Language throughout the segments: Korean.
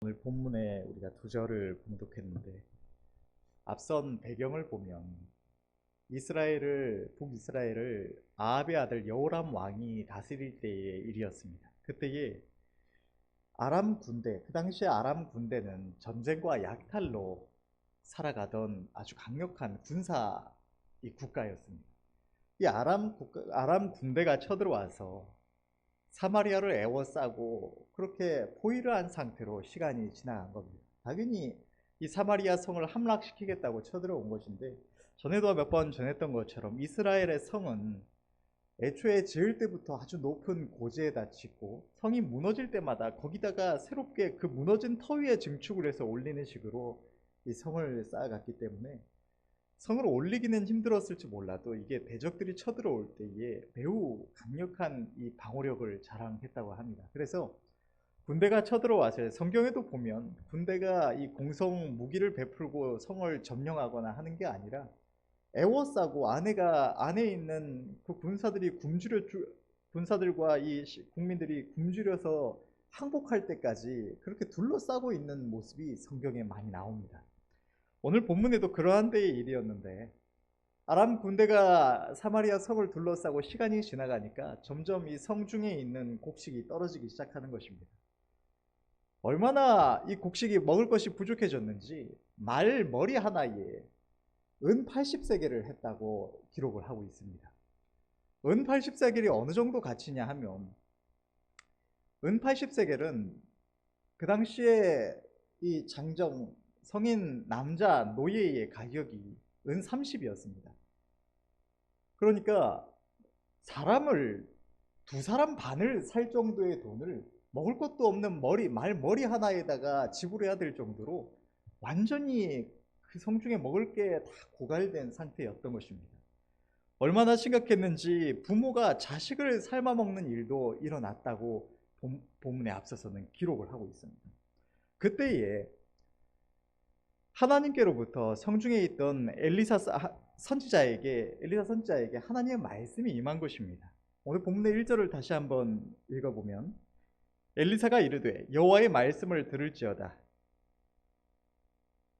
오늘 본문에 우리가 두 절을 봉독했는데 앞선 배경을 보면 북이스라엘을 아합의 아들 여호람 왕이 다스릴 때의 일이었습니다. 그때에 아람 군대, 그 당시에 아람 군대는 전쟁과 약탈로 살아가던 아주 강력한 군사 국가였습니다. 이 아람 군대가 쳐들어와서 사마리아를 에워싸고 그렇게 포위를 한 상태로 시간이 지나간 겁니다. 당연히 이 사마리아 성을 함락시키겠다고 쳐들어온 것인데, 전에도 몇 번 전했던 것처럼 이스라엘의 성은 애초에 지을 때부터 아주 높은 고지에다 짓고 성이 무너질 때마다 거기다가 새롭게 그 무너진 터 위에 증축을 해서 올리는 식으로 이 성을 쌓아갔기 때문에 성을 올리기는 힘들었을지 몰라도 이게 대적들이 쳐들어올 때에 매우 강력한 이 방어력을 자랑했다고 합니다. 그래서 군대가 쳐들어와서 성경에도 보면 군대가 이 공성 무기를 베풀고 성을 점령하거나 하는 게 아니라 애워싸고 안에 있는 그 군사들과 이 국민들이 굶주려서 항복할 때까지 그렇게 둘러싸고 있는 모습이 성경에 많이 나옵니다. 오늘 본문에도 그러한 때의 일이었는데, 아람 군대가 사마리아 성을 둘러싸고 시간이 지나가니까 점점 이 성 중에 있는 곡식이 떨어지기 시작하는 것입니다. 얼마나 이 곡식이 먹을 것이 부족해졌는지 말 머리 하나에 은 80세겔을 했다고 기록을 하고 있습니다. 은 80세겔이 어느 정도 가치냐 하면, 은 80세겔은 그 당시에 이 성인 남자 노예의 가격이 은 30이었습니다. 그러니까 사람을 두 사람 반을 살 정도의 돈을 먹을 것도 없는 말 머리 하나에다가 지불해야 될 정도로 완전히 그 성중에 먹을 게 다 고갈된 상태였던 것입니다. 얼마나 심각했는지 부모가 자식을 삶아 먹는 일도 일어났다고 본문에 앞서서는 기록을 하고 있습니다. 그때에 하나님께로부터 성중에 있던 엘리사 선지자에게 하나님의 말씀이 임한 것입니다. 오늘 본문의 1절을 다시 한번 읽어보면, 엘리사가 이르되 여호와의 말씀을 들을지어다.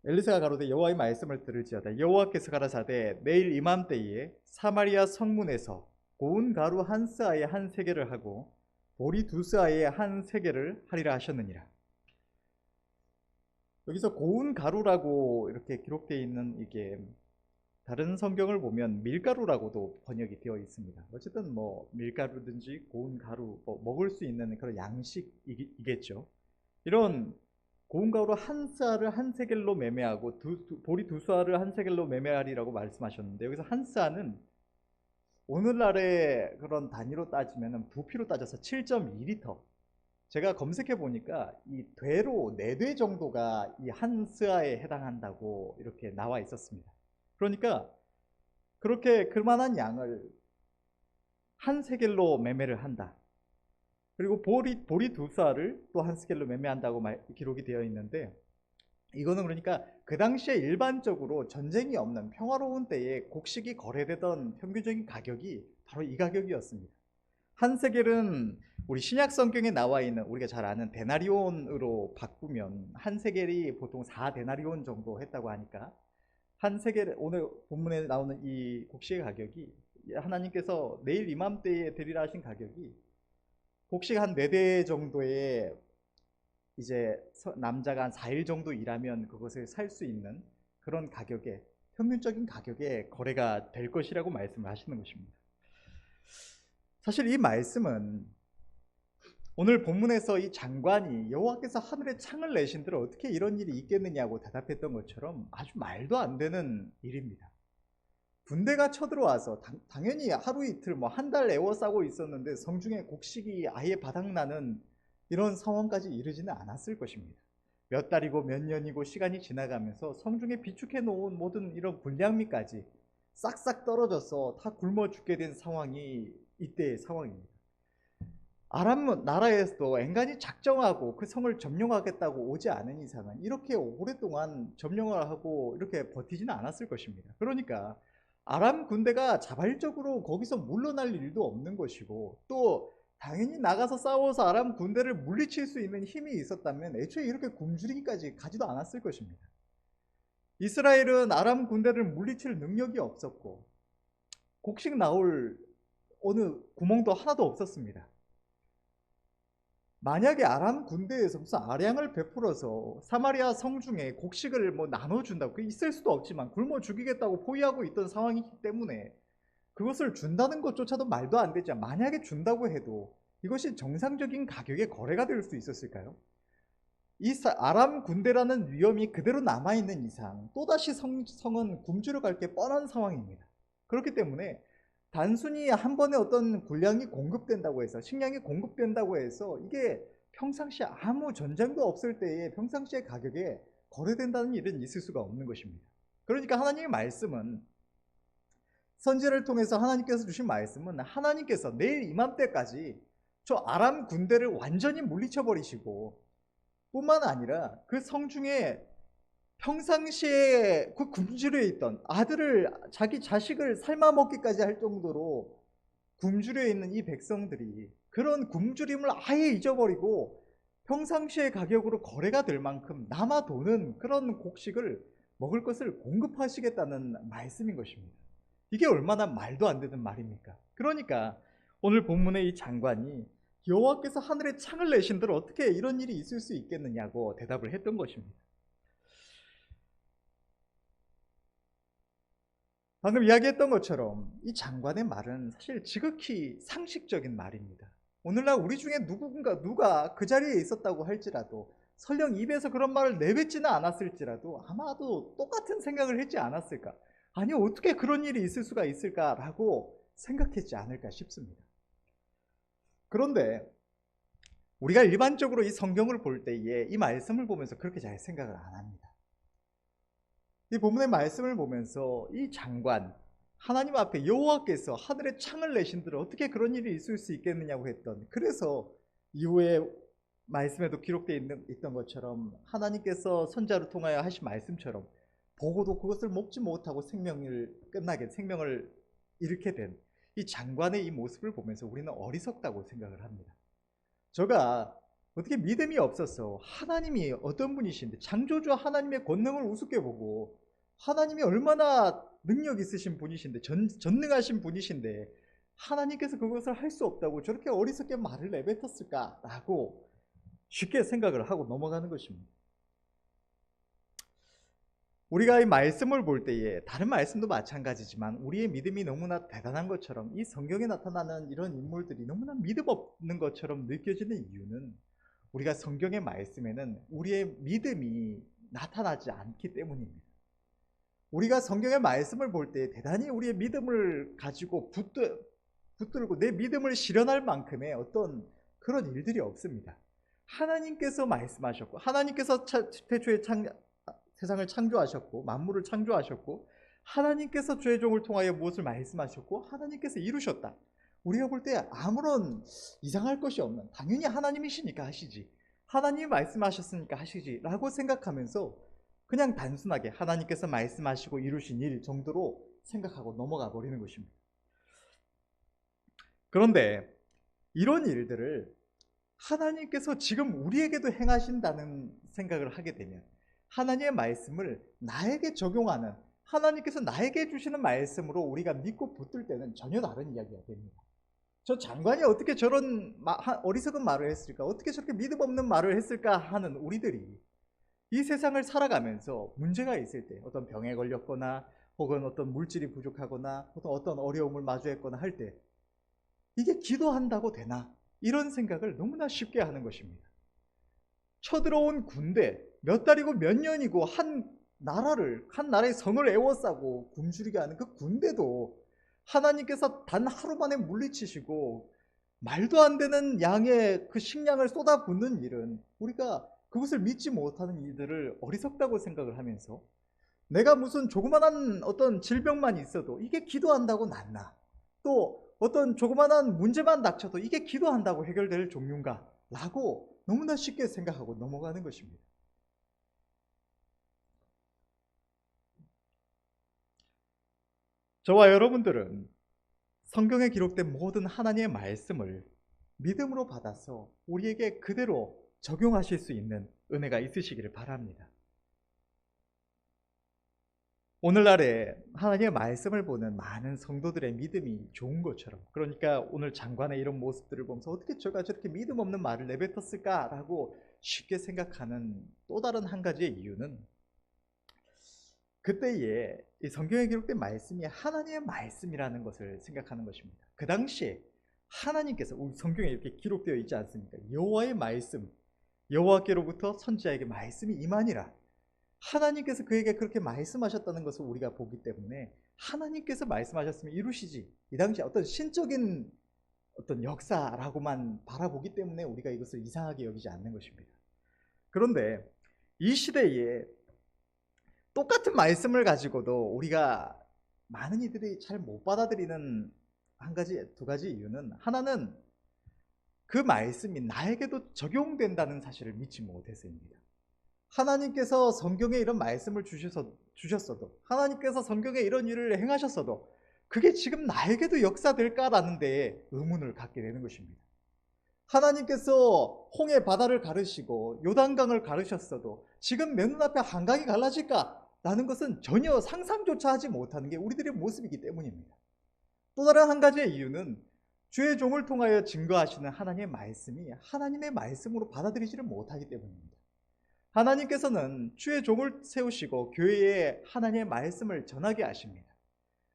엘리사가 가로되 여호와의 말씀을 들을지어다. 여호와께서 가라사대 내일 이맘때에 사마리아 성문에서 고운 가루 한 스아에 한 세겔을 하고 보리 두 스아에 한 세겔을 하리라 하셨느니라. 여기서 고운 가루라고 이렇게 기록되어 있는 이게 다른 성경을 보면 밀가루라고도 번역이 되어 있습니다. 어쨌든 뭐 밀가루든지 고운 가루, 먹을 수 있는 그런 양식이겠죠. 이런 고운 가루 한 스아를 한 세겔로 매매하고 보리 두 스아를 한 세겔로 매매하리라고 말씀하셨는데, 여기서 한 스아는 오늘날의 그런 단위로 따지면 부피로 따져서 7.2리터. 제가 검색해 보니까 이 되로 4대 정도가 이 한 스아에 해당한다고 이렇게 나와 있었습니다. 그러니까 그렇게 그만한 양을 한 세겔로 매매를 한다. 그리고 보리 두 스아를 또 한 세겔로 매매한다고 기록이 되어 있는데, 이거는 그러니까 그 당시에 일반적으로 전쟁이 없는 평화로운 때에 곡식이 거래되던 평균적인 가격이 바로 이 가격이었습니다. 한 세겔은 우리 신약 성경에 나와 있는 우리가 잘 아는 데나리온으로 바꾸면 한 세겔이 보통 4데나리온 정도 했다고 하니까, 한 세겔, 오늘 본문에 나오는 이 곡식의 가격이 하나님께서 내일 이맘때에 드리라 하신 가격이 곡식 한 4대 정도의 이제 남자가 한 4일 정도 일하면 그것을 살 수 있는 그런 가격에, 평균적인 가격에 거래가 될 것이라고 말씀을 하시는 것입니다. 사실 이 말씀은 오늘 본문에서 이 장관이 여호와께서 하늘에 창을 내신들 어떻게 이런 일이 있겠느냐고 대답했던 것처럼 아주 말도 안 되는 일입니다. 군대가 쳐들어와서 당연히 하루 이틀 한 달 에워싸고 있었는데 성중에 곡식이 아예 바닥나는 이런 상황까지 이르지는 않았을 것입니다. 몇 달이고 몇 년이고 시간이 지나가면서 성중에 비축해 놓은 모든 이런 군량미까지 싹싹 떨어져서 다 굶어 죽게 된 상황이 이때의 상황입니다. 아람 나라에서도 엔간히 작정하고 그 성을 점령하겠다고 오지 않은 이상은 이렇게 오랫동안 점령을 하고 이렇게 버티지는 않았을 것입니다. 그러니까 아람 군대가 자발적으로 거기서 물러날 일도 없는 것이고, 또 당연히 나가서 싸워서 아람 군대를 물리칠 수 있는 힘이 있었다면 애초에 이렇게 굶주리기까지 가지도 않았을 것입니다. 이스라엘은 아람 군대를 물리칠 능력이 없었고 곡식 나올 어느 구멍도 하나도 없었습니다. 만약에 아람 군대에서 무슨 아량을 베풀어서 사마리아 성중에 곡식을 나눠준다고, 그게 있을 수도 없지만 굶어 죽이겠다고 포위하고 있던 상황이기 때문에 그것을 준다는 것조차도 말도 안 되죠. 만약에 준다고 해도 이것이 정상적인 가격의 거래가 될 수 있었을까요? 이 아람 군대라는 위험이 그대로 남아있는 이상 또다시 성은 굶주려 갈 게 뻔한 상황입니다. 그렇기 때문에 단순히 한 번에 어떤 군량이 공급된다고 해서, 식량이 공급된다고 해서 이게 평상시에 아무 전쟁도 없을 때에 평상시의 가격에 거래된다는 일은 있을 수가 없는 것입니다. 그러니까 하나님의 말씀은, 선지자를 통해서 하나님께서 주신 말씀은, 하나님께서 내일 이맘때까지 저 아람 군대를 완전히 물리쳐 버리시고 뿐만 아니라 그 성중에 평상시에 그 굶주려 있던 아들을, 자기 자식을 삶아 먹기까지 할 정도로 굶주려 있는 이 백성들이 그런 굶주림을 아예 잊어버리고 평상시의 가격으로 거래가 될 만큼 남아 도는 그런 곡식을 먹을 것을 공급하시겠다는 말씀인 것입니다. 이게 얼마나 말도 안 되는 말입니까? 그러니까 오늘 본문의 이 장관이 여호와께서 하늘에 창을 내신들 어떻게 이런 일이 있을 수 있겠느냐고 대답을 했던 것입니다. 방금 이야기했던 것처럼 이 장관의 말은 사실 지극히 상식적인 말입니다. 오늘날 우리 중에 누가 그 자리에 있었다고 할지라도, 설령 입에서 그런 말을 내뱉지는 않았을지라도 아마도 똑같은 생각을 했지 않았을까? 아니, 어떻게 그런 일이 있을 수가 있을까라고 생각했지 않을까 싶습니다. 그런데 우리가 일반적으로 이 성경을 볼 때에 이 말씀을 보면서 그렇게 잘 생각을 안 합니다. 이 본문의 말씀을 보면서 이 장관, 하나님 앞에 여호와께서 하늘에 창을 내신들 어떻게 그런 일이 있을 수 있겠느냐고 했던, 그래서 이후에 말씀에도 기록되어 있던 것처럼 하나님께서 선자를 통하여 하신 말씀처럼 보고도 그것을 먹지 못하고 생명을 잃게 된 이 장관의 이 모습을 보면서 우리는 어리석다고 생각을 합니다. 제가 어떻게 믿음이 없어서 하나님이 어떤 분이신데, 창조주 하나님의 권능을 우습게 보고 하나님이 얼마나 능력 있으신 분이신데, 전능하신 분이신데 하나님께서 그것을 할 수 없다고 저렇게 어리석게 말을 내뱉었을까라고 쉽게 생각을 하고 넘어가는 것입니다. 우리가 이 말씀을 볼 때에 다른 말씀도 마찬가지지만 우리의 믿음이 너무나 대단한 것처럼 이 성경에 나타나는 이런 인물들이 너무나 믿음 없는 것처럼 느껴지는 이유는, 우리가 성경의 말씀에는 우리의 믿음이 나타나지 않기 때문입니다. 우리가 성경의 말씀을 볼 때 대단히 우리의 믿음을 가지고 붙들고 내 믿음을 실현할 만큼의 어떤 그런 일들이 없습니다. 하나님께서 말씀하셨고, 하나님께서 태초에 세상을 창조하셨고 만물을 창조하셨고, 하나님께서 죄종을 통하여 무엇을 말씀하셨고 하나님께서 이루셨다. 우리가 볼 때 아무런 이상할 것이 없는, 당연히 하나님이시니까 하시지, 하나님이 말씀하셨으니까 하시지 라고 생각하면서 그냥 단순하게 하나님께서 말씀하시고 이루신 일 정도로 생각하고 넘어가 버리는 것입니다. 그런데 이런 일들을 하나님께서 지금 우리에게도 행하신다는 생각을 하게 되면, 하나님의 말씀을 나에게 적용하는, 하나님께서 나에게 주시는 말씀으로 우리가 믿고 붙들 때는 전혀 다른 이야기가 됩니다. 저 장관이 어떻게 저런 어리석은 말을 했을까, 어떻게 저렇게 믿음 없는 말을 했을까 하는 우리들이 이 세상을 살아가면서 문제가 있을 때, 어떤 병에 걸렸거나 혹은 어떤 물질이 부족하거나 어떤 어려움을 마주했거나 할 때 이게 기도한다고 되나, 이런 생각을 너무나 쉽게 하는 것입니다. 쳐들어온 군대, 몇 달이고 몇 년이고 한 나라의 성을 에워싸고 굶주리게 하는 그 군대도 하나님께서 단 하루 만에 물리치시고 말도 안 되는 양의 그 식량을 쏟아붓는 일은, 우리가 그것을 믿지 못하는 일들을 어리석다고 생각을 하면서, 내가 무슨 조그만한 어떤 질병만 있어도 이게 기도한다고 낫나, 또 어떤 조그만한 문제만 닥쳐도 이게 기도한다고 해결될 종류인가 라고 너무나 쉽게 생각하고 넘어가는 것입니다. 저와 여러분들은 성경에 기록된 모든 하나님의 말씀을 믿음으로 받아서 우리에게 그대로 적용하실 수 있는 은혜가 있으시기를 바랍니다. 오늘날에 하나님의 말씀을 보는 많은 성도들의 믿음이 좋은 것처럼, 그러니까 오늘 장관의 이런 모습들을 보면서 어떻게 저가 저렇게 믿음 없는 말을 내뱉었을까라고 쉽게 생각하는 또 다른 한 가지의 이유는, 그때에 이 성경에 기록된 말씀이 하나님의 말씀이라는 것을 생각하는 것입니다. 그 당시에 하나님께서, 우리 성경에 이렇게 기록되어 있지 않습니까? 여호와의 말씀, 여호와께로부터 선지자에게 말씀이 임하니라. 하나님께서 그에게 그렇게 말씀하셨다는 것을 우리가 보기 때문에, 하나님께서 말씀하셨으면 이루시지, 이 당시 어떤 신적인 어떤 역사라고만 바라보기 때문에 우리가 이것을 이상하게 여기지 않는 것입니다. 그런데 이 시대에 똑같은 말씀을 가지고도 우리가 많은 이들이 잘 못 받아들이는 두 가지 이유는, 하나는 그 말씀이 나에게도 적용된다는 사실을 믿지 못해서입니다. 하나님께서 성경에 이런 말씀을 주셨어도, 하나님께서 성경에 이런 일을 행하셨어도 그게 지금 나에게도 역사될까라는 데에 의문을 갖게 되는 것입니다. 하나님께서 홍해 바다를 가르시고 요단강을 가르셨어도 지금 내 눈앞에 한강이 갈라질까라는 것은 전혀 상상조차 하지 못하는 게 우리들의 모습이기 때문입니다. 또 다른 한 가지의 이유는 주의 종을 통하여 증거하시는 하나님의 말씀이 하나님의 말씀으로 받아들이지를 못하기 때문입니다. 하나님께서는 주의 종을 세우시고 교회에 하나님의 말씀을 전하게 하십니다.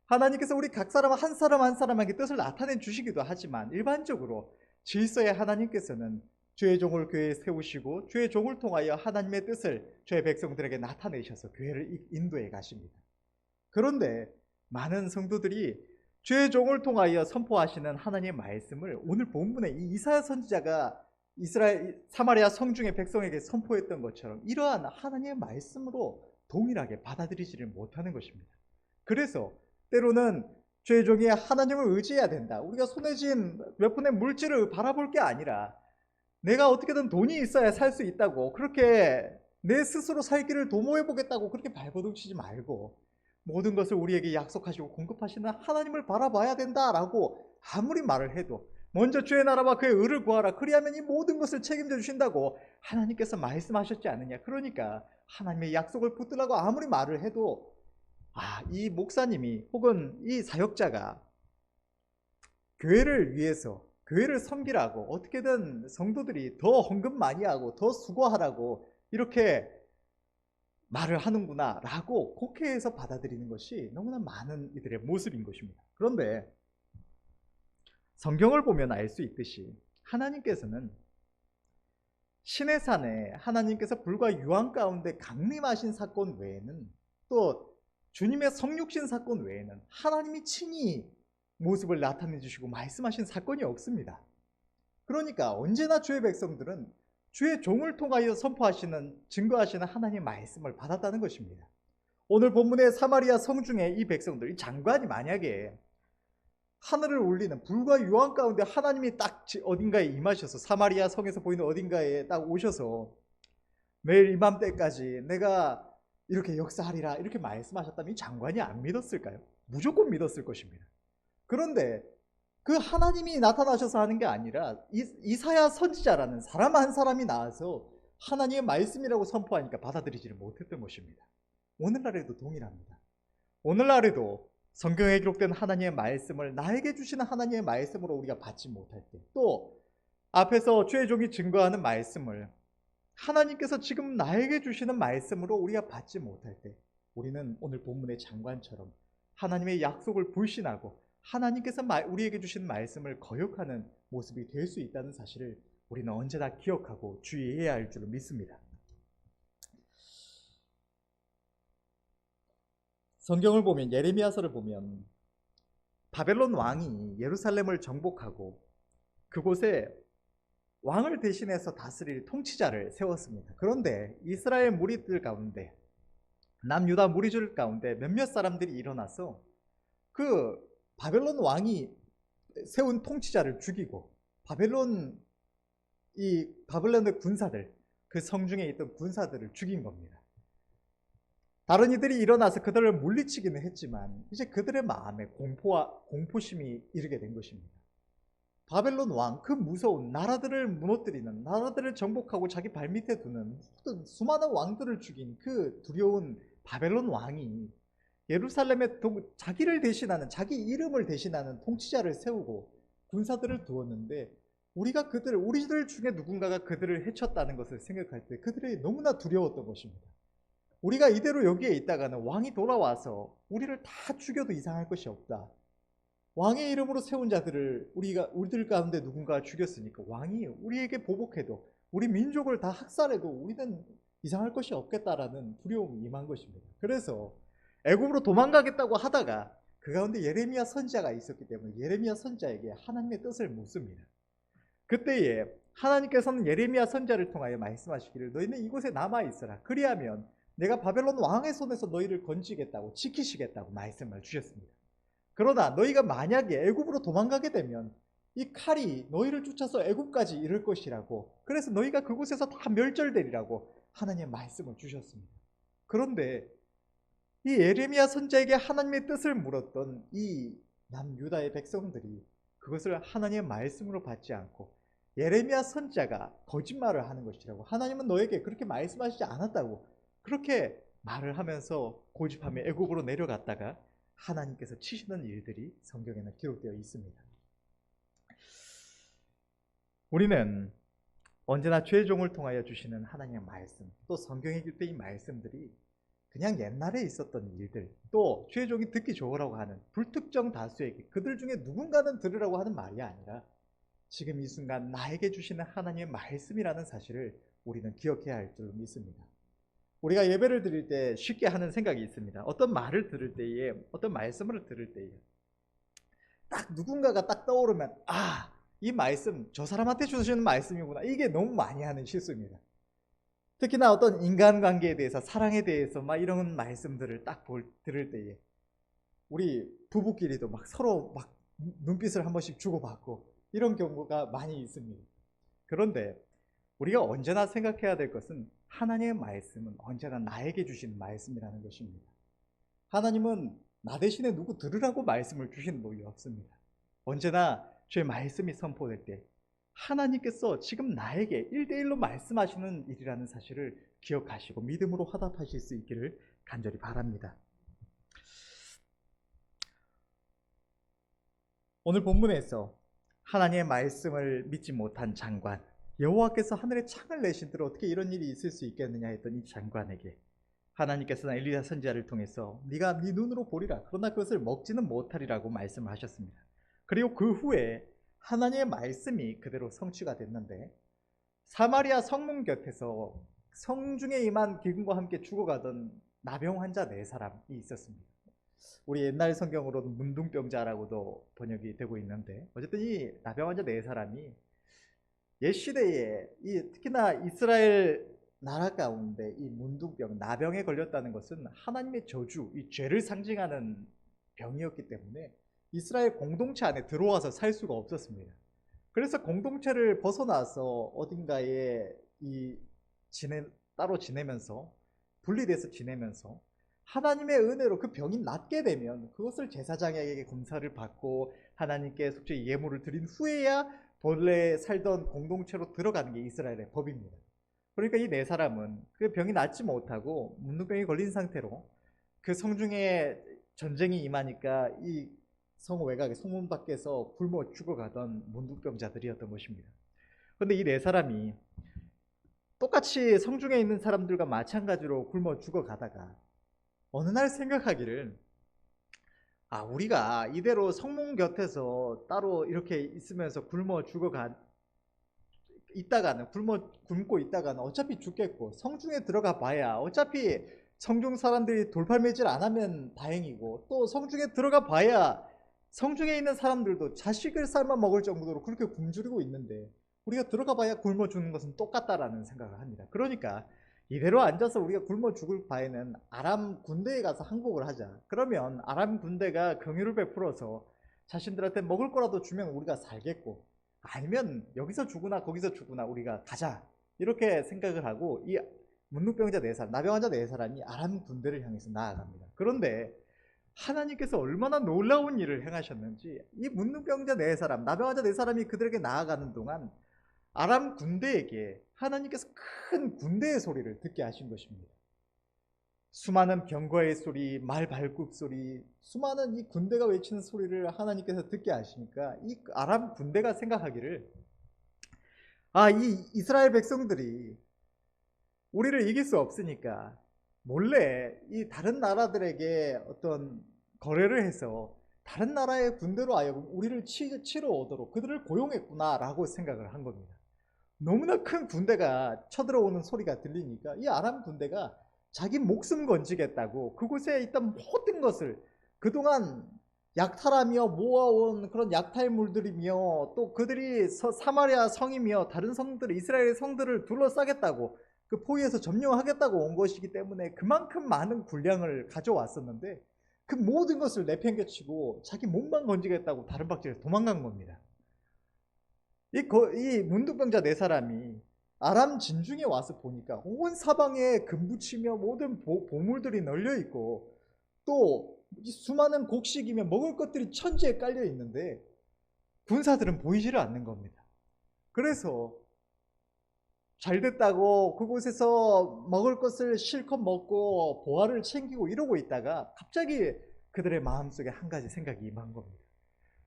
하나님께서 우리 각 사람 한 사람 한 사람에게 뜻을 나타내 주시기도 하지만, 일반적으로 질서의 하나님께서는 주의 종을 교회에 세우시고 주의 종을 통하여 하나님의 뜻을 주의 백성들에게 나타내셔서 교회를 인도해 가십니다. 그런데 많은 성도들이 주의 종을 통하여 선포하시는 하나님의 말씀을 오늘 본문에 이 이사야 선지자가 이스라엘 사마리아 성중의 백성에게 선포했던 것처럼 이러한 하나님의 말씀으로 동일하게 받아들이지를 못하는 것입니다. 그래서 때로는 주의 종이 하나님을 의지해야 된다, 우리가 손에 쥔 몇 푼의 물질을 바라볼 게 아니라 내가 어떻게든 돈이 있어야 살 수 있다고, 그렇게 내 스스로 살기를 도모해 보겠다고 그렇게 발버둥치지 말고, 모든 것을 우리에게 약속하시고 공급하시는 하나님을 바라봐야 된다라고 아무리 말을 해도, 먼저 주의 나라와 그의 의를 구하라, 그리하면 이 모든 것을 책임져 주신다고 하나님께서 말씀하셨지 않느냐. 그러니까 하나님의 약속을 붙들라고 아무리 말을 해도, 이 목사님이 혹은 이 사역자가 교회를 위해서, 교회를 섬기라고 어떻게든 성도들이 더 헌금 많이 하고 더 수고하라고 이렇게 말을 하는구나 라고 곡해해서 받아들이는 것이 너무나 많은 이들의 모습인 것입니다. 그런데 성경을 보면 알 수 있듯이 하나님께서는 시내산에 하나님께서 불과 유황 가운데 강림하신 사건 외에는, 또 주님의 성육신 사건 외에는 하나님이 친히 모습을 나타내 주시고 말씀하신 사건이 없습니다. 그러니까 언제나 주의 백성들은 주의 종을 통하여 선포하시는, 증거하시는 하나님의 말씀을 받았다는 것입니다. 오늘 본문의 사마리아 성중의 이 백성들, 이 장관이 만약에 하늘을 울리는 불과 유황 가운데 하나님이 딱 어딘가에 임하셔서, 사마리아 성에서 보이는 어딘가에 딱 오셔서 매일 이맘때까지 내가 이렇게 역사하리라 이렇게 말씀하셨다면 이 장관이 안 믿었을까요? 무조건 믿었을 것입니다. 그런데 그 하나님이 나타나셔서 하는 게 아니라 이사야 선지자라는 사람 한 사람이 나와서 하나님의 말씀이라고 선포하니까 받아들이지를 못했던 것입니다. 오늘날에도 동일합니다. 오늘날에도 성경에 기록된 하나님의 말씀을 나에게 주시는 하나님의 말씀으로 우리가 받지 못할 때, 또 앞에서 주의 종이 증거하는 말씀을 하나님께서 지금 나에게 주시는 말씀으로 우리가 받지 못할 때, 우리는 오늘 본문의 장관처럼 하나님의 약속을 불신하고 하나님께서 우리에게 주신 말씀을 거역하는 모습이 될 수 있다는 사실을 우리는 언제나 기억하고 주의해야 할 줄을 믿습니다. 성경을 보면, 예레미야서를 보면 바벨론 왕이 예루살렘을 정복하고 그곳에 왕을 대신해서 다스릴 통치자를 세웠습니다. 그런데 이스라엘 무리들 가운데, 남유다 무리들 가운데 몇몇 사람들이 일어나서 그 바벨론 왕이 세운 통치자를 죽이고 바벨론의 군사들, 그 성중에 있던 군사들을 죽인 겁니다. 다른 이들이 일어나서 그들을 물리치기는 했지만 이제 그들의 마음에 공포심이 이르게 된 것입니다. 바벨론 왕, 그 무서운 나라들을 무너뜨리는, 나라들을 정복하고 자기 발밑에 두는 모든 수많은 왕들을 죽인 그 두려운 바벨론 왕이 예루살렘에 자기를 대신하는, 자기 이름을 대신하는 통치자를 세우고 군사들을 두었는데, 우리들 중에 누군가가 그들을 해쳤다는 것을 생각할 때 그들이 너무나 두려웠던 것입니다. 우리가 이대로 여기에 있다가는 왕이 돌아와서 우리를 다 죽여도 이상할 것이 없다. 왕의 이름으로 세운 자들을 우리들 가운데 누군가 죽였으니까 왕이 우리에게 보복해도, 우리 민족을 다 학살해도 우리는 이상할 것이 없겠다라는 두려움이 임한 것입니다. 그래서 애굽으로 도망가겠다고 하다가 그 가운데 예레미야 선지자가 있었기 때문에 예레미야 선지자에게 하나님의 뜻을 묻습니다. 그때에 하나님께서는 예레미야 선지자를 통하여 말씀하시기를, 너희는 이곳에 남아 있어라. 그리하면 내가 바벨론 왕의 손에서 너희를 건지겠다고, 지키시겠다고 말씀을 주셨습니다. 그러나 너희가 만약에 애굽으로 도망가게 되면 이 칼이 너희를 쫓아서 애굽까지 이를 것이라고, 그래서 너희가 그곳에서 다 멸절되리라고 하나님의 말씀을 주셨습니다. 그런데 이 예레미야 선지자에게 하나님의 뜻을 물었던 이 남유다의 백성들이 그것을 하나님의 말씀으로 받지 않고 예레미야 선지자가 거짓말을 하는 것이라고, 하나님은 너에게 그렇게 말씀하시지 않았다고 그렇게 말을 하면서 고집하며 애굽으로 내려갔다가 하나님께서 치시는 일들이 성경에는 기록되어 있습니다. 우리는 언제나 최종을 통하여 주시는 하나님의 말씀, 또 성경에 기록된 이 말씀들이 그냥 옛날에 있었던 일들, 또 최종이 듣기 좋으라고 하는 불특정 다수에게 그들 중에 누군가는 들으라고 하는 말이 아니라 지금 이 순간 나에게 주시는 하나님의 말씀이라는 사실을 우리는 기억해야 할 줄 믿습니다. 우리가 예배를 드릴 때 쉽게 하는 생각이 있습니다. 어떤 말을 들을 때에, 어떤 말씀을 들을 때에 딱 누군가가 딱 떠오르면, 아, 이 말씀 저 사람한테 주시는 말씀이구나. 이게 너무 많이 하는 실수입니다. 특히나 어떤 인간관계에 대해서, 사랑에 대해서 막 이런 말씀들을 딱 들을 때에 우리 부부끼리도 막 서로 막 눈빛을 한 번씩 주고받고 이런 경우가 많이 있습니다. 그런데 우리가 언제나 생각해야 될 것은 하나님의 말씀은 언제나 나에게 주신 말씀이라는 것입니다. 하나님은 나 대신에 누구 들으라고 말씀을 주시는 분이 없습니다. 언제나 주의 말씀이 선포될 때 하나님께서 지금 나에게 1대1로 말씀하시는 일이라는 사실을 기억하시고 믿음으로 화답하실 수 있기를 간절히 바랍니다. 오늘 본문에서 하나님의 말씀을 믿지 못한 장관, 여호와께서 하늘에 창을 내신들 어떻게 이런 일이 있을 수 있겠느냐 했던 이 장관에게 하나님께서는 엘리야 선지자를 통해서 네가 네 눈으로 보리라, 그러나 그것을 먹지는 못하리라고 말씀을 하셨습니다. 그리고 그 후에 하나님의 말씀이 그대로 성취가 됐는데, 사마리아 성문 곁에서 성중에 임한 기근과 함께 죽어가던 나병 환자 4사람이 있었습니다. 우리 옛날 성경으로는 문둥병자라고도 번역이 되고 있는데, 어쨌든 이 나병 환자 4사람이 옛 시대에 특히나 이스라엘 나라 가운데 이 문둥병, 나병에 걸렸다는 것은 하나님의 저주, 이 죄를 상징하는 병이었기 때문에 이스라엘 공동체 안에 들어와서 살 수가 없었습니다. 그래서 공동체를 벗어나서 어딘가에 따로 지내면서, 분리돼서 지내면서 하나님의 은혜로 그 병이 낫게 되면 그것을 제사장에게 검사를 받고 하나님께 속죄 예물을 드린 후에야 본래 살던 공동체로 들어가는 게 이스라엘의 법입니다. 그러니까 이 4사람은 그 병이 낫지 못하고 문둥병에 걸린 상태로 그 성중에 전쟁이 임하니까 이 성 외곽의 성문 밖에서 굶어 죽어가던 문둥병자들이었던 것입니다. 그런데 이 4사람이 똑같이 성중에 있는 사람들과 마찬가지로 굶어 죽어가다가 어느 날 생각하기를, 우리가 이대로 성문 곁에서 따로 이렇게 있으면서 굶고 있다가는 어차피 죽겠고, 성중에 들어가 봐야 어차피 성중 사람들이 돌팔매질 안 하면 다행이고, 또 성중에 들어가 봐야 성중에 있는 사람들도 자식을 삶아 먹을 정도로 그렇게 굶주리고 있는데 우리가 들어가 봐야 굶어 죽는 것은 똑같다라는 생각을 합니다. 그러니까 이대로 앉아서 우리가 굶어 죽을 바에는 아람 군대에 가서 항복을 하자. 그러면 아람 군대가 긍휼을 베풀어서 자신들한테 먹을 거라도 주면 우리가 살겠고, 아니면 여기서 죽으나 거기서 죽으나 우리가 가자, 이렇게 생각을 하고 이 문둥병자 4사람, 나병 환자 4사람이 아람 군대를 향해서 나아갑니다. 그런데 하나님께서 얼마나 놀라운 일을 행하셨는지 이 문둥병자 네 사람, 나병환자 네 사람이 그들에게 나아가는 동안 아람 군대에게 하나님께서 큰 군대의 소리를 듣게 하신 것입니다. 수많은 병거의 소리, 말 발굽 소리, 수많은 이 군대가 외치는 소리를 하나님께서 듣게 하시니까 이 아람 군대가 생각하기를, 이 이스라엘 백성들이 우리를 이길 수 없으니까 몰래 이 다른 나라들에게 어떤 거래를 해서 다른 나라의 군대로 하여금 우리를 치러 오도록 그들을 고용했구나라고 생각을 한 겁니다. 너무나 큰 군대가 쳐들어오는 소리가 들리니까 이 아람 군대가 자기 목숨 건지겠다고 그곳에 있던 모든 것을 그동안 약탈하며 모아온 그런 약탈물들이며 또 그들이 사마리아 성이며 다른 성들, 이스라엘 성들을 둘러싸겠다고 그 포위에서 점령하겠다고 온 것이기 때문에 그만큼 많은 군량을 가져왔었는데 그 모든 것을 내팽개치고 자기 몸만 건지겠다고 다른 박질에 도망간 겁니다. 이 문둥병자 네 사람이 아람 진중에 와서 보니까 온 사방에 금붙이며 모든 보물들이 널려 있고 또 수많은 곡식이며 먹을 것들이 천지에 깔려 있는데 군사들은 보이지를 않는 겁니다. 그래서 잘됐다고 그곳에서 먹을 것을 실컷 먹고 보화를 챙기고 이러고 있다가 갑자기 그들의 마음속에 한 가지 생각이 임한 겁니다.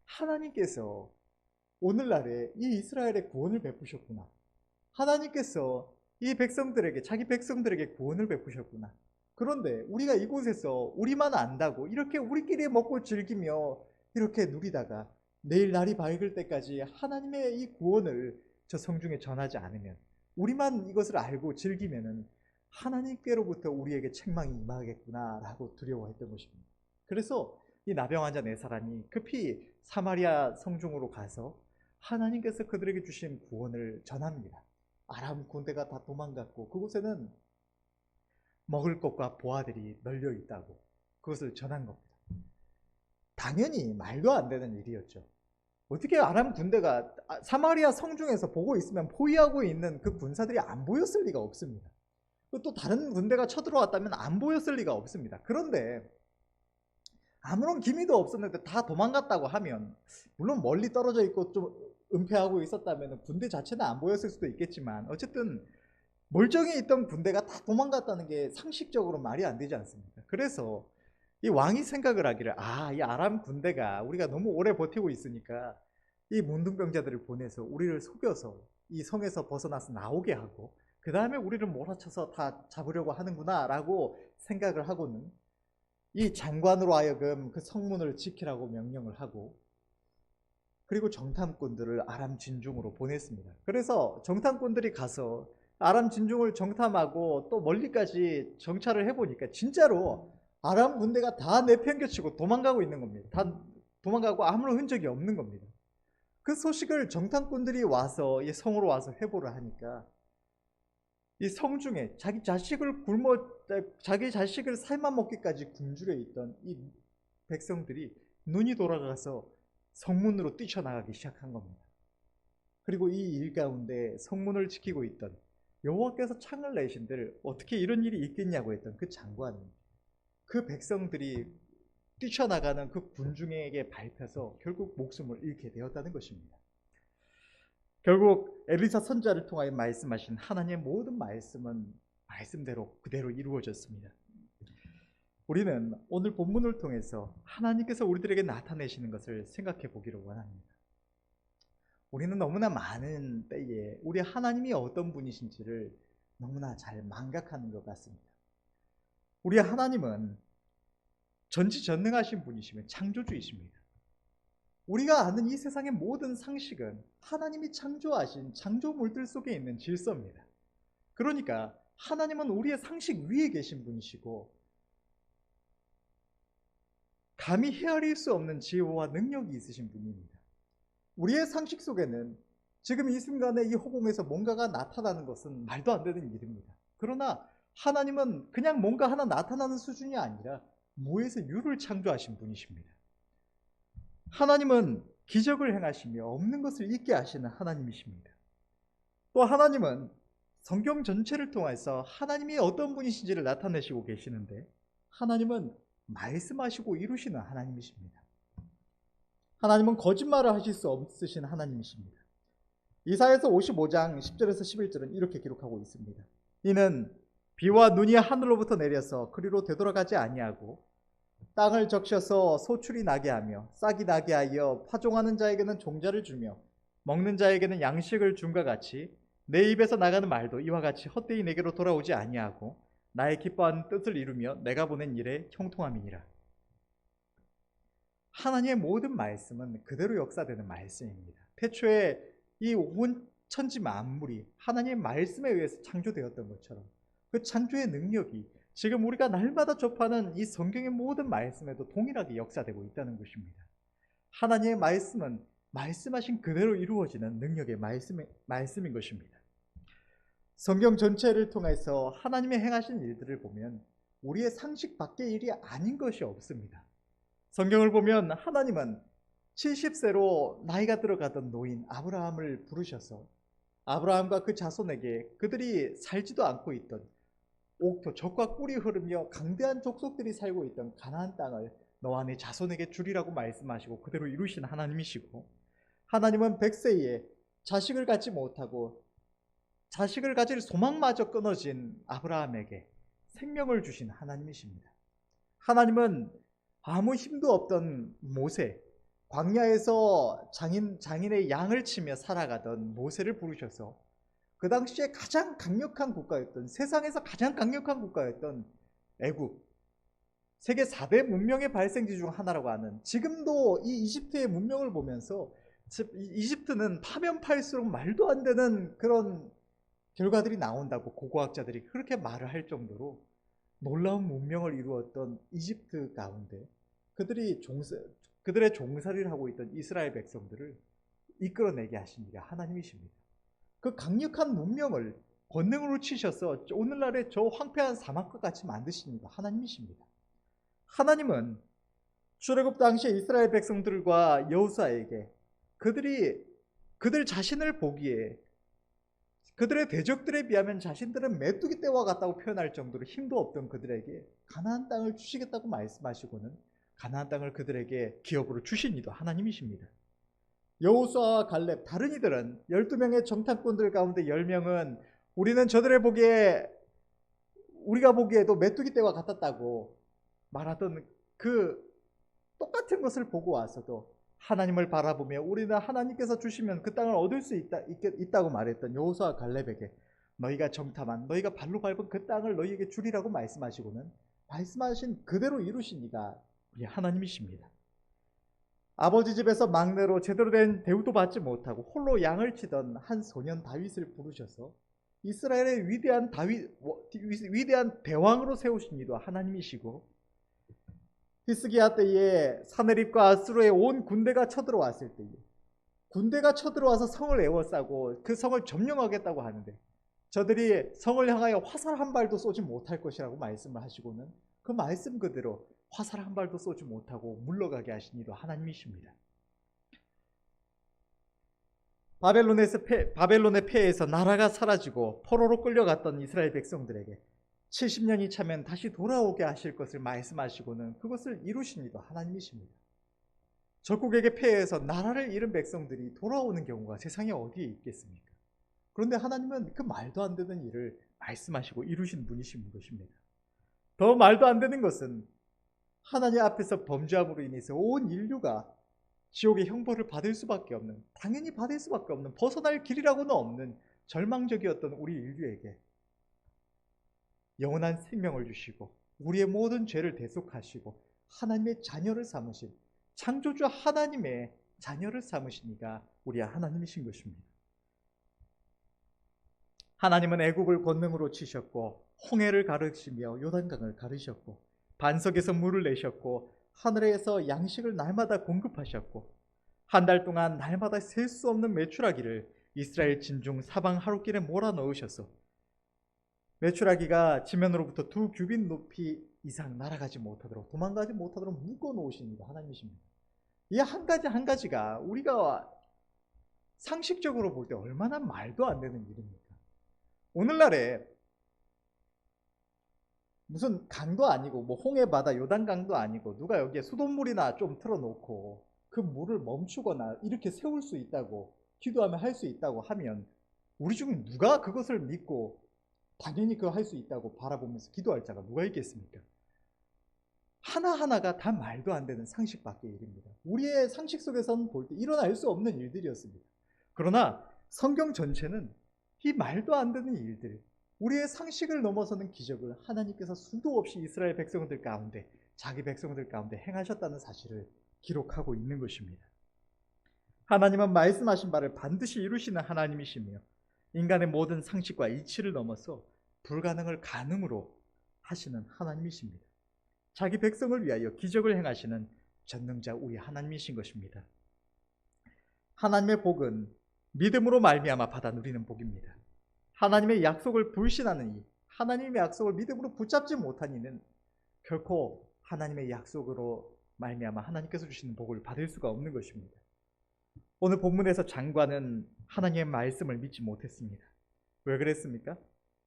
하나님께서 오늘날에 이 이스라엘에 구원을 베푸셨구나. 하나님께서 이 백성들에게, 자기 백성들에게 구원을 베푸셨구나. 그런데 우리가 이곳에서 우리만 안다고 이렇게 우리끼리 먹고 즐기며 이렇게 누리다가 내일 날이 밝을 때까지 하나님의 이 구원을 저 성중에 전하지 않으면, 우리만 이것을 알고 즐기면은 하나님께로부터 우리에게 책망이 임하겠구나라고 두려워했던 것입니다. 그래서 이 나병환자 네 사람이 급히 사마리아 성중으로 가서 하나님께서 그들에게 주신 구원을 전합니다. 아람 군대가 다 도망갔고 그곳에는 먹을 것과 보화들이 널려 있다고 그것을 전한 겁니다. 당연히 말도 안 되는 일이었죠. 어떻게 아람 군대가 사마리아 성중에서 보고 있으면 포위하고 있는 그 군사들이 안 보였을 리가 없습니다. 또 다른 군대가 쳐들어왔다면 안 보였을 리가 없습니다. 그런데 아무런 기미도 없었는데 다 도망갔다고 하면, 물론 멀리 떨어져 있고 좀 은폐하고 있었다면 군대 자체는 안 보였을 수도 있겠지만 어쨌든 멀쩡히 있던 군대가 다 도망갔다는 게 상식적으로 말이 안 되지 않습니까? 그래서 이 왕이 생각을 하기를, 이 아람 군대가 우리가 너무 오래 버티고 있으니까 이 문둥병자들을 보내서 우리를 속여서 이 성에서 벗어나서 나오게 하고 그 다음에 우리를 몰아쳐서 다 잡으려고 하는구나 라고 생각을 하고는 이 장관으로 하여금 그 성문을 지키라고 명령을 하고, 그리고 정탐꾼들을 아람 진중으로 보냈습니다. 그래서 정탐꾼들이 가서 아람 진중을 정탐하고 또 멀리까지 정찰을 해보니까 진짜로 아람 군대가 다 내팽개치고 도망가고 있는 겁니다. 다 도망가고 아무런 흔적이 없는 겁니다. 그 소식을 정탐꾼들이 와서 이 성으로 와서 회보를 하니까 이 성중에 자기 자식을 삶아 먹기까지 굶주려 있던 이 백성들이 눈이 돌아가서 성문으로 뛰쳐나가기 시작한 겁니다. 그리고 이 일 가운데 성문을 지키고 있던 여호와께서 창을 내신들 어떻게 이런 일이 있겠냐고 했던 그 장관, 그 백성들이 뛰쳐나가는 그 군중에게 밟혀서 결국 목숨을 잃게 되었다는 것입니다. 결국 엘리사 선지자를 통하여 말씀하신 하나님의 모든 말씀은 말씀대로 그대로 이루어졌습니다. 우리는 오늘 본문을 통해서 하나님께서 우리들에게 나타내시는 것을 생각해 보기를 원합니다. 우리는 너무나 많은 때에 우리 하나님이 어떤 분이신지를 너무나 잘 망각하는 것 같습니다. 우리 하나님은 전지전능하신 분이시며 창조주이십니다. 우리가 아는 이 세상의 모든 상식은 하나님이 창조하신 창조물들 속에 있는 질서입니다. 그러니까 하나님은 우리의 상식 위에 계신 분이시고 감히 헤아릴 수 없는 지혜와 능력이 있으신 분입니다. 우리의 상식 속에는 지금 이 순간에 이 허공에서 뭔가가 나타나는 것은 말도 안 되는 일입니다. 그러나 하나님은 그냥 뭔가 하나 나타나는 수준이 아니라 무에서 유를 창조하신 분이십니다. 하나님은 기적을 행하시며 없는 것을 있게 하시는 하나님이십니다. 또 하나님은 성경 전체를 통해서 하나님이 어떤 분이신지를 나타내시고 계시는데, 하나님은 말씀하시고 이루시는 하나님이십니다. 하나님은 거짓말을 하실 수 없으신 하나님이십니다. 이사야서 55장 10절에서 11절은 이렇게 기록하고 있습니다. 이는 비와 눈이 하늘로부터 내려서 그리로 되돌아가지 아니하고 땅을 적셔서 소출이 나게 하며 싹이 나게 하여 파종하는 자에게는 종자를 주며 먹는 자에게는 양식을 줌과 같이 내 입에서 나가는 말도 이와 같이 헛되이 내게로 돌아오지 아니하고 나의 기뻐하는 뜻을 이루며 내가 보낸 일에 형통함이니라. 하나님의 모든 말씀은 그대로 역사되는 말씀입니다. 태초에 이 온 천지 만물이 하나님의 말씀에 의해서 창조되었던 것처럼 그 창조의 능력이 지금 우리가 날마다 접하는 이 성경의 모든 말씀에도 동일하게 역사되고 있다는 것입니다. 하나님의 말씀은 말씀하신 그대로 이루어지는 능력의 말씀인 것입니다. 성경 전체를 통해서 하나님의 행하신 일들을 보면 우리의 상식 밖의 일이 아닌 것이 없습니다. 성경을 보면 하나님은 70세로 나이가 들어가던 노인 아브라함을 부르셔서 아브라함과 그 자손에게 그들이 살지도 않고 있던 옥토 적과 꿀이 흐르며 강대한 족속들이 살고 있던 가나안 땅을 너와 네 자손에게 주리라고 말씀하시고 그대로 이루신 하나님이시고, 하나님은 100세에 자식을 갖지 못하고 자식을 가질 소망마저 끊어진 아브라함에게 생명을 주신 하나님이십니다. 하나님은 아무 힘도 없던 모세, 광야에서 장인의 양을 치며 살아가던 모세를 부르셔서 그 당시에 가장 강력한 국가였던, 세상에서 가장 강력한 국가였던 애굽, 세계 4대 문명의 발생지 중 하나라고 하는, 지금도 이 이집트의 문명을 보면서 이집트는 파면 팔수록 말도 안 되는 그런 결과들이 나온다고 고고학자들이 그렇게 말을 할 정도로 놀라운 문명을 이루었던 이집트 가운데 그들의 종살이를 하고 있던 이스라엘 백성들을 이끌어내게 하신 일이 하나님이십니다. 그 강력한 문명을 권능으로 치셔서 오늘날의 저 황폐한 사막과 같이 만드신 이가 하나님이십니다. 하나님은 출애굽 당시에 이스라엘 백성들과 여호수아에게 그들 자신을 보기에 그들의 대적들에 비하면 자신들은 메뚜기 떼와 같다고 표현할 정도로 힘도 없던 그들에게 가나안 땅을 주시겠다고 말씀하시고는 가나안 땅을 그들에게 기업으로 주신 이도 하나님이십니다. 여호수아와 갈렙, 다른 이들은 12명의 정탐꾼들 가운데 10명은 우리는 우리가 보기에도 메뚜기 떼와 같았다고 말하던 그 똑같은 것을 보고 와서도 하나님을 바라보며 우리는 하나님께서 주시면 그 땅을 얻을 수 있다고 말했던 여호수아 갈렙에게 너희가 정탐한, 너희가 발로 밟은 그 땅을 너희에게 주리라고 말씀하시고는 말씀하신 그대로 이루신 이가 우리 하나님이십니다. 아버지 집에서 막내로 제대로 된 대우도 받지 못하고 홀로 양을 치던 한 소년 다윗을 부르셔서 이스라엘의 위대한 대왕으로 세우신 이도 하나님이시고, 히스기야 때에 사네립과 아수르의 온 군대가 쳐들어왔을 때에 군대가 쳐들어와서 성을 에워싸고 그 성을 점령하겠다고 하는데 저들이 성을 향하여 화살 한 발도 쏘지 못할 것이라고 말씀을 하시고는 그 말씀 그대로 화살 한 발도 쏘지 못하고 물러가게 하신 이도 하나님이십니다. 바벨론의 패에서 나라가 사라지고 포로로 끌려갔던 이스라엘 백성들에게 70년이 차면 다시 돌아오게 하실 것을 말씀하시고는 그것을 이루신 이도 하나님이십니다. 적국에게 패해서 나라를 잃은 백성들이 돌아오는 경우가 세상에 어디에 있겠습니까? 그런데 하나님은 그 말도 안 되는 일을 말씀하시고 이루신 분이신 것입니다. 더 말도 안 되는 것은 하나님 앞에서 범죄함으로 인해서 온 인류가 지옥의 형벌을 받을 수밖에 없는, 당연히 받을 수밖에 없는, 벗어날 길이라고는 없는 절망적이었던 우리 인류에게 영원한 생명을 주시고 우리의 모든 죄를 대속하시고 하나님의 자녀를 삼으신, 창조주 하나님의 자녀를 삼으신 이가 우리 하나님이신 것입니다. 하나님은 애국을 권능으로 치셨고 홍해를 가르시며 요단강을 가르셨고 반석에서 물을 내셨고 하늘에서 양식을 날마다 공급하셨고 한 달 동안 날마다 셀 수 없는 메추라기를 이스라엘 진중 사방 하루길에 몰아넣으셔서 메추라기가 지면으로부터 2규빗 높이 이상 날아가지 못하도록, 도망가지 못하도록 묶어놓으신 이가 하나님이십니다. 이 한 가지 한 가지가 우리가 상식적으로 볼 때 얼마나 말도 안 되는 일입니까? 오늘날에 무슨 강도 아니고 뭐 홍해 바다 요단강도 아니고 누가 여기에 수돗물이나 좀 틀어놓고 그 물을 멈추거나 이렇게 세울 수 있다고 기도하면 할 수 있다고 하면 우리 중 누가 그것을 믿고 당연히 그거 할 수 있다고 바라보면서 기도할 자가 누가 있겠습니까? 하나하나가 다 말도 안 되는 상식 밖의 일입니다. 우리의 상식 속에서는 볼 때 일어날 수 없는 일들이었습니다. 그러나 성경 전체는 이 말도 안 되는 일들, 우리의 상식을 넘어서는 기적을 하나님께서 수도 없이 이스라엘 백성들 가운데, 자기 백성들 가운데 행하셨다는 사실을 기록하고 있는 것입니다. 하나님은 말씀하신 바를 반드시 이루시는 하나님이시며 인간의 모든 상식과 이치를 넘어서 불가능을 가능으로 하시는 하나님이십니다. 자기 백성을 위하여 기적을 행하시는 전능자 우리 하나님이신 것입니다. 하나님의 복은 믿음으로 말미암아 받아 누리는 복입니다. 하나님의 약속을 불신하는 이, 하나님의 약속을 믿음으로 붙잡지 못한 이는 결코 하나님의 약속으로 말미암아 하나님께서 주시는 복을 받을 수가 없는 것입니다. 오늘 본문에서 장관은 하나님의 말씀을 믿지 못했습니다. 왜 그랬습니까?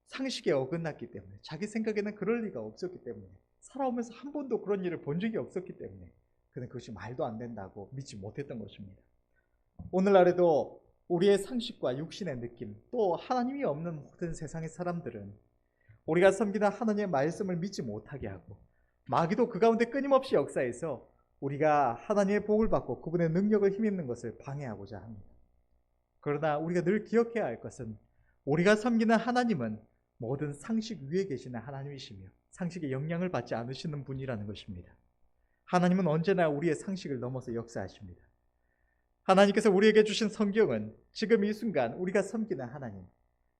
상식에 어긋났기 때문에, 자기 생각에는 그럴 리가 없었기 때문에, 살아오면서 한 번도 그런 일을 본 적이 없었기 때문에 그는 그것이 말도 안 된다고 믿지 못했던 것입니다. 오늘날에도 우리의 상식과 육신의 느낌, 또 하나님이 없는 모든 세상의 사람들은 우리가 섬기는 하나님의 말씀을 믿지 못하게 하고 마귀도 그 가운데 끊임없이 역사해서 우리가 하나님의 복을 받고 그분의 능력을 힘입는 것을 방해하고자 합니다. 그러나 우리가 늘 기억해야 할 것은 우리가 섬기는 하나님은 모든 상식 위에 계시는 하나님이시며 상식의 영향을 받지 않으시는 분이라는 것입니다. 하나님은 언제나 우리의 상식을 넘어서 역사하십니다. 하나님께서 우리에게 주신 성경은 지금 이 순간 우리가 섬기는 하나님,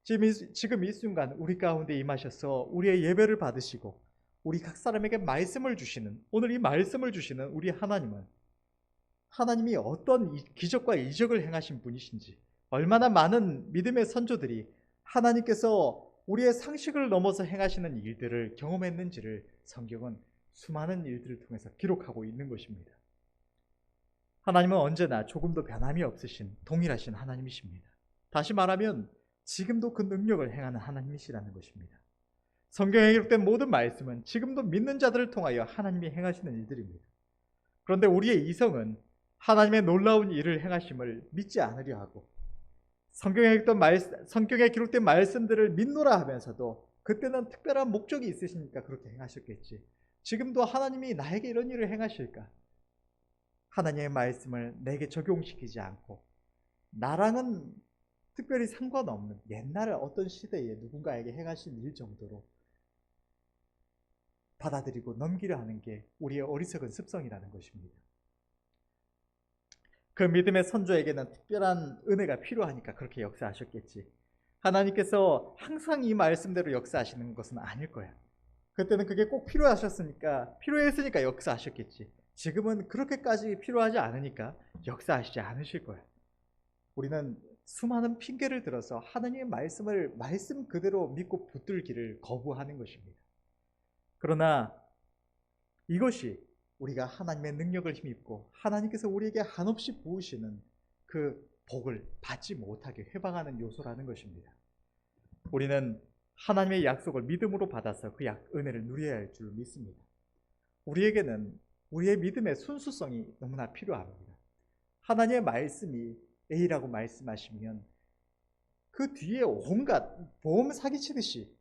지금 이 순간 우리 가운데 임하셔서 우리의 예배를 받으시고 우리 각 사람에게 말씀을 주시는, 오늘 이 말씀을 주시는 우리 하나님은 하나님이 어떤 기적과 이적을 행하신 분이신지, 얼마나 많은 믿음의 선조들이 하나님께서 우리의 상식을 넘어서 행하시는 일들을 경험했는지를 성경은 수많은 일들을 통해서 기록하고 있는 것입니다. 하나님은 언제나 조금도 변함이 없으신 동일하신 하나님이십니다. 다시 말하면 지금도 그 능력을 행하는 하나님이시라는 것입니다. 성경에 기록된 모든 말씀은 지금도 믿는 자들을 통하여 하나님이 행하시는 일들입니다. 그런데 우리의 이성은 하나님의 놀라운 일을 행하심을 믿지 않으려 하고 성경에 기록된 말씀들을 믿노라 하면서도 그때는 특별한 목적이 있으시니까 그렇게 행하셨겠지, 지금도 하나님이 나에게 이런 일을 행하실까? 하나님의 말씀을 내게 적용시키지 않고 나랑은 특별히 상관없는 옛날 어떤 시대에 누군가에게 행하신 일 정도로 받아들이고 넘기려 하는 게 우리의 어리석은 습성이라는 것입니다. 그 믿음의 선조에게는 특별한 은혜가 필요하니까 그렇게 역사하셨겠지, 하나님께서 항상 이 말씀대로 역사하시는 것은 아닐 거야. 그때는 그게 꼭 필요했으니까 역사하셨겠지. 지금은 그렇게까지 필요하지 않으니까 역사하시지 않으실 거야. 우리는 수많은 핑계를 들어서 하나님의 말씀을 말씀 그대로 믿고 붙들기를 거부하는 것입니다. 그러나 이것이 우리가 하나님의 능력을 힘입고 하나님께서 우리에게 한없이 부으시는 그 복을 받지 못하게 해방하는 요소라는 것입니다. 우리는 하나님의 약속을 믿음으로 받아서 그 은혜를 누려야 할 줄 믿습니다. 우리에게는 우리의 믿음의 순수성이 너무나 필요합니다. 하나님의 말씀이 A라고 말씀하시면 그 뒤에 온갖 보험 사기치듯이,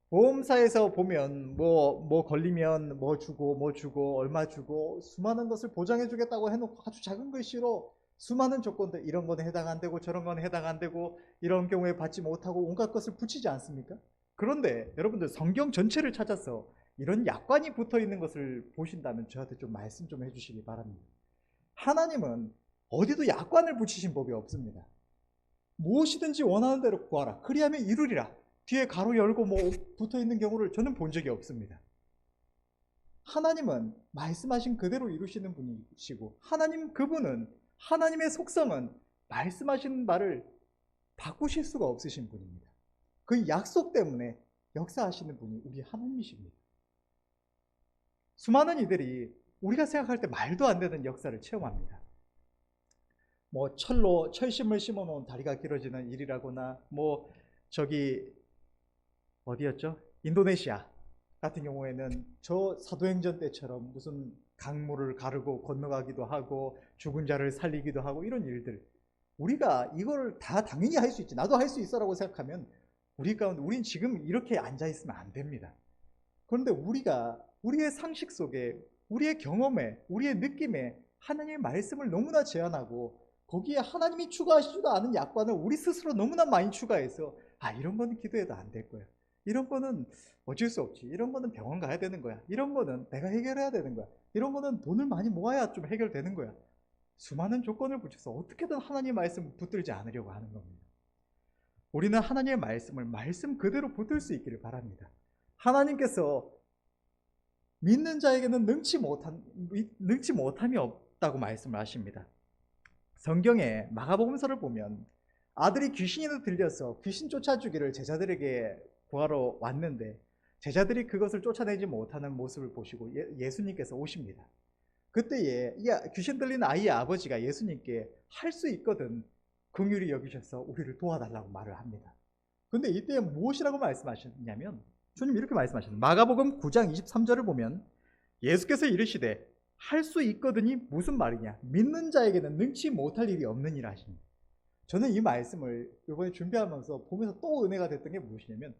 보험사에서 보면 뭐 걸리면 뭐 주고 얼마 주고 수많은 것을 보장해 주겠다고 해놓고 아주 작은 글씨로 수많은 조건들, 이런 건 해당 안 되고 저런 건 해당 안 되고 이런 경우에 받지 못하고 온갖 것을 붙이지 않습니까? 그런데 여러분들 성경 전체를 찾아서 이런 약관이 붙어 있는 것을 보신다면 저한테 좀 말씀 좀 해주시기 바랍니다. 하나님은 어디도 약관을 붙이신 법이 없습니다. 무엇이든지 원하는 대로 구하라, 그리하면 이루리라, 뒤에 가로 열고 뭐 붙어 있는 경우를 저는 본 적이 없습니다. 하나님은 말씀하신 그대로 이루시는 분이시고, 그분은 하나님의 속성은 말씀하신 바를 바꾸실 수가 없으신 분입니다. 그 약속 때문에 역사하시는 분이 우리 하나님이십니다. 수많은 이들이 우리가 생각할 때 말도 안 되는 역사를 체험합니다. 뭐 철심을 심어 놓은 다리가 길어지는 일이라거나, 뭐 저기 어디였죠? 인도네시아 같은 경우에는 저 사도행전 때처럼 무슨 강물을 가르고 건너가기도 하고 죽은 자를 살리기도 하고 이런 일들, 우리가 이걸 다 당연히 할 수 있지, 나도 할 수 있어라고 생각하면 우린 지금 이렇게 앉아 있으면 안 됩니다. 그런데 우리가 우리의 상식 속에, 우리의 경험에, 우리의 느낌에 하나님의 말씀을 너무나 제한하고 거기에 하나님이 추가하시지도 않은 약관을 우리 스스로 너무나 많이 추가해서 이런 거는 기도해도 안 될 거야, 이런 거는 어쩔 수 없지, 이런 거는 병원 가야 되는 거야, 이런 거는 내가 해결해야 되는 거야, 이런 거는 돈을 많이 모아야 좀 해결되는 거야. 수많은 조건을 붙여서 어떻게든 하나님의 말씀을 붙들지 않으려고 하는 겁니다. 우리는 하나님의 말씀을 말씀 그대로 붙들 수 있기를 바랍니다. 하나님께서 믿는 자에게는 능치 못함이 없다고 말씀을 하십니다. 성경에 마가복음서를 보면 아들이 귀신이 들려서 귀신 쫓아주기를 제자들에게 구하러 왔는데 제자들이 그것을 쫓아내지 못하는 모습을 보시고 예수님께서 오십니다. 그때에 귀신 들린 아이의 아버지가 예수님께 할 수 있거든 긍휼히 여기셔서 우리를 도와달라고 말을 합니다. 근데 이때 무엇이라고 말씀하셨냐면 주님 이렇게 말씀하셨습니다. 마가복음 9장 23절을 보면 예수께서 이르시되 할 수 있거든이 무슨 말이냐, 믿는 자에게는 능치 못할 일이 없느니라 하십니다. 저는 이 말씀을 이번에 준비하면서 보면서 또 은혜가 됐던 게 무엇이냐면,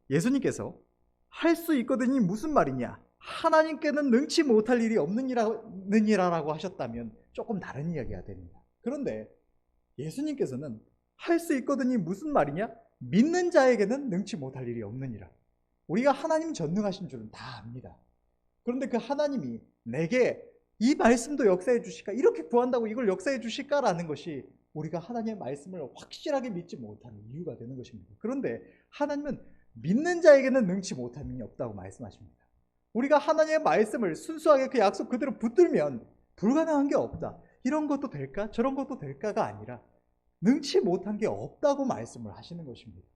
예수님께서 할 수 있거든이 무슨 말이냐, 하나님께는 능치 못할 일이 없느니라라고 하셨다면 조금 다른 이야기가 됩니다. 그런데 예수님께서는 할 수 있거든이 무슨 말이냐, 믿는 자에게는 능치 못할 일이 없느니라. 우리가 하나님 전능하신 줄은 다 압니다. 그런데 그 하나님이 내게 이 말씀도 역사해 주실까, 이렇게 구한다고 이걸 역사해 주실까라는 것이 우리가 하나님의 말씀을 확실하게 믿지 못하는 이유가 되는 것입니다. 그런데 하나님은 믿는 자에게는 능치 못한 일이 없다고 말씀하십니다. 우리가 하나님의 말씀을 순수하게 그 약속 그대로 붙들면 불가능한 게 없다, 이런 것도 될까 저런 것도 될까가 아니라 능치 못한 게 없다고 말씀을 하시는 것입니다.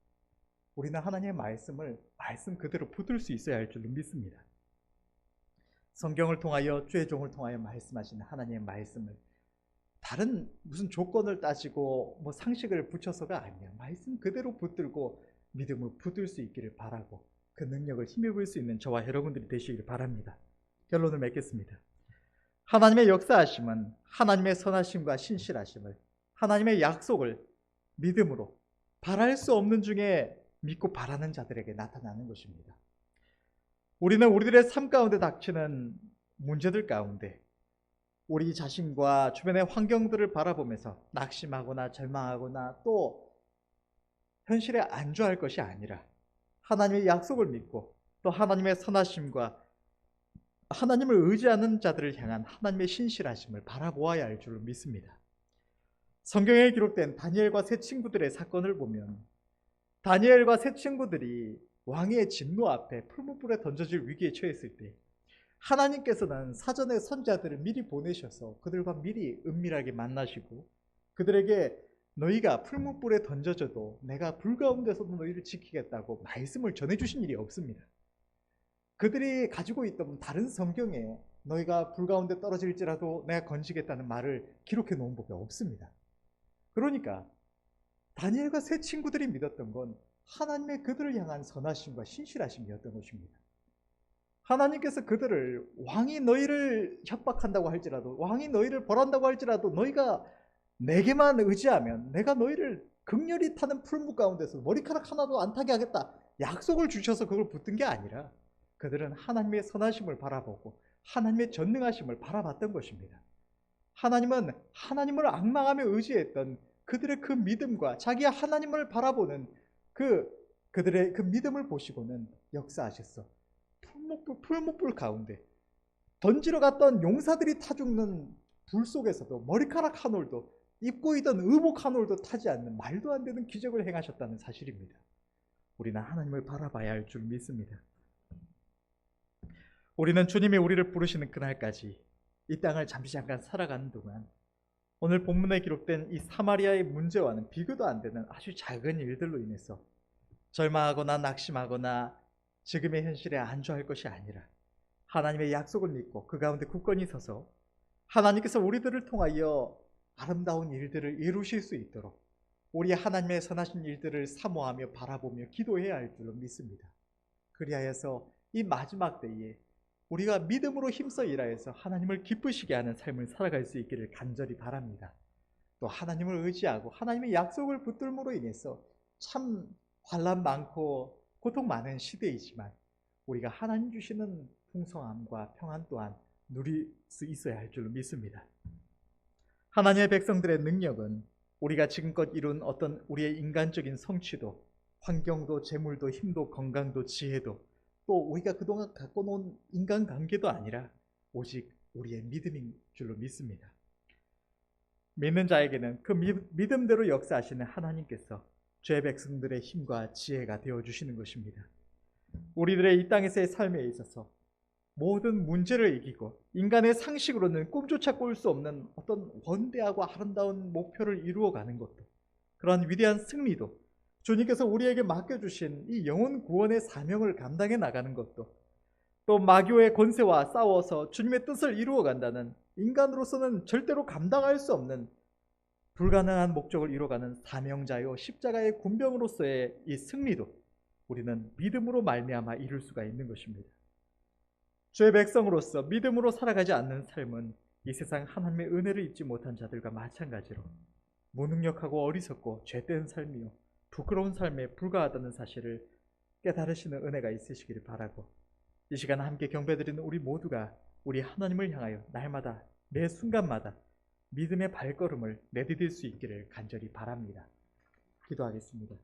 우리는 하나님의 말씀을 말씀 그대로 붙들 수 있어야 할 줄 믿습니다. 성경을 통하여 주의 종을 통하여 말씀하시는 하나님의 말씀을 다른 무슨 조건을 따지고 상식을 붙여서가 아니라 말씀 그대로 붙들고 믿음을 붙들 수 있기를 바라고 그 능력을 힘입을 수 있는 저와 여러분들이 되시기를 바랍니다. 결론을 맺겠습니다. 하나님의 역사하심은 하나님의 선하심과 신실하심을, 하나님의 약속을 믿음으로 바랄 수 없는 중에 믿고 바라는 자들에게 나타나는 것입니다. 우리는 우리들의 삶 가운데 닥치는 문제들 가운데 우리 자신과 주변의 환경들을 바라보면서 낙심하거나 절망하거나 또 현실에 안주할 것이 아니라 하나님의 약속을 믿고 또 하나님의 선하심과 하나님을 의지하는 자들을 향한 하나님의 신실하심을 바라보아야 할 줄 믿습니다. 성경에 기록된 다니엘과 세 친구들의 사건을 보면 다니엘과 세 친구들이 왕의 진노 앞에 풀무불에 던져질 위기에 처했을 때 하나님께서는 사전에 선지자들을 미리 보내셔서 그들과 미리 은밀하게 만나시고 그들에게 너희가 풀무불에 던져져도 내가 불 가운데서도 너희를 지키겠다고 말씀을 전해주신 일이 없습니다. 그들이 가지고 있던 다른 성경에 너희가 불 가운데 떨어질지라도 내가 건지겠다는 말을 기록해 놓은 법이 없습니다. 그러니까 다니엘과 세 친구들이 믿었던 건 하나님의 그들을 향한 선하심과 신실하심이었던 것입니다. 하나님께서 그들을 왕이 너희를 협박한다고 할지라도, 왕이 너희를 벌한다고 할지라도 너희가 내게만 의지하면 내가 너희를 극렬히 타는 풀무 가운데서 머리카락 하나도 안 타게 하겠다, 약속을 주셔서 그걸 붙든 게 아니라 그들은 하나님의 선하심을 바라보고 하나님의 전능하심을 바라봤던 것입니다. 하나님은 하나님을 앙망하며 의지했던 그들의 그 믿음과 자기의 하나님을 바라보는 그들의 그 믿음을 보시고는 역사하셨어. 풀무불 가운데 던지러 갔던 용사들이 타 죽는 불 속에서도 머리카락 한 올도, 입고 있던 의복 한 올도 타지 않는 말도 안 되는 기적을 행하셨다는 사실입니다. 우리는 하나님을 바라봐야 할 줄 믿습니다. 우리는 주님이 우리를 부르시는 그날까지 이 땅을 잠깐 살아가는 동안 오늘 본문에 기록된 이 사마리아의 문제와는 비교도 안 되는 아주 작은 일들로 인해서 절망하거나 낙심하거나 지금의 현실에 안주할 것이 아니라 하나님의 약속을 믿고 그 가운데 굳건히 서서 하나님께서 우리들을 통하여 아름다운 일들을 이루실 수 있도록 우리 하나님의 선하신 일들을 사모하며 바라보며 기도해야 할 줄로 믿습니다. 그리하여서 이 마지막 때에 우리가 믿음으로 힘써 일하여서 하나님을 기쁘시게 하는 삶을 살아갈 수 있기를 간절히 바랍니다. 또 하나님을 의지하고 하나님의 약속을 붙들므로 인해서 참 환난 많고 고통 많은 시대이지만 우리가 하나님 주시는 풍성함과 평안 또한 누릴 수 있어야 할 줄로 믿습니다. 하나님의 백성들의 능력은 우리가 지금껏 이룬 어떤 우리의 인간적인 성취도, 환경도, 재물도, 힘도, 건강도, 지혜도, 또 우리가 그동안 갖고 놓은 인간관계도 아니라 오직 우리의 믿음인 줄로 믿습니다. 믿는 자에게는 그 믿음대로 역사하시는 하나님께서 죄 백성들의 힘과 지혜가 되어주시는 것입니다. 우리들의 이 땅에서의 삶에 있어서 모든 문제를 이기고 인간의 상식으로는 꿈조차 꿀 수 없는 어떤 원대하고 아름다운 목표를 이루어가는 것도, 그러한 위대한 승리도, 주님께서 우리에게 맡겨주신 이 영혼 구원의 사명을 감당해 나가는 것도, 또 마귀의 권세와 싸워서 주님의 뜻을 이루어간다는 인간으로서는 절대로 감당할 수 없는 불가능한 목적을 이루어가는 사명자요 십자가의 군병으로서의 이 승리도 우리는 믿음으로 말미암아 이룰 수가 있는 것입니다. 주의 백성으로서 믿음으로 살아가지 않는 삶은 이 세상 하나님의 은혜를 입지 못한 자들과 마찬가지로 무능력하고 어리석고 죄된 삶이요 부끄러운 삶에 불과하다는 사실을 깨달으시는 은혜가 있으시기를 바라고, 이 시간 함께 경배드리는 우리 모두가 우리 하나님을 향하여 날마다 매 순간마다 믿음의 발걸음을 내디딜 수 있기를 간절히 바랍니다. 기도하겠습니다.